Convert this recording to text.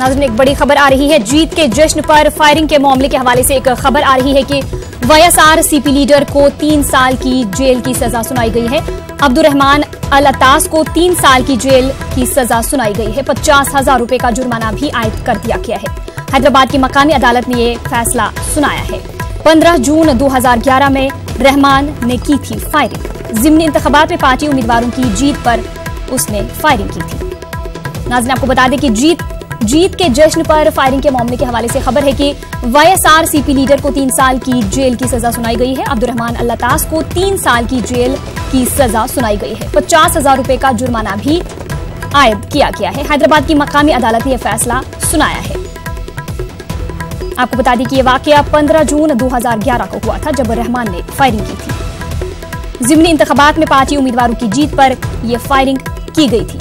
नाज़रीन, एक बड़ी खबर आ रही है। जीत के जश्न पर फायरिंग के मामले के हवाले से एक खबर आ रही है कि वाईएसआरसीपी लीडर को 3 साल की जेल की सजा सुनाई गई है। अब्दुर्रहमान अल अत्तास को 3 साल की जेल की सजा सुनाई गई है। 50,000 रुपए का जुर्माना भी आयद कर दिया गया है। हैदराबाद की मकामी अदालत ने यह फैसला सुनाया है। 15 जून 2011 में रहमान ने की थी फायरिंग। ज़िमनी इंतखाबात में पार्टी उम्मीदवारों की जीत पर उसने फायरिंग की थी। नाज़रीन, आपको बता दें कि जीत के जश्न पर फायरिंग के मामले के हवाले से खबर है कि वाईएसआरसीपी लीडर को 3 साल की जेल की सजा सुनाई गई है। अब्दुर्रहमान अल अत्तास को 3 साल की जेल की सजा सुनाई गई है। 50,000 रुपए का जुर्माना भी आयद किया गया है। हैदराबाद की मकामी अदालत ने यह फैसला सुनाया है। आपको बता दें कि यह वाकया 15 जून 2011 को हुआ था, जब रहमान ने फायरिंग की थी। ज़िमनी इंतखाबात में पार्टी उम्मीदवारों की जीत पर यह फायरिंग की गई थी।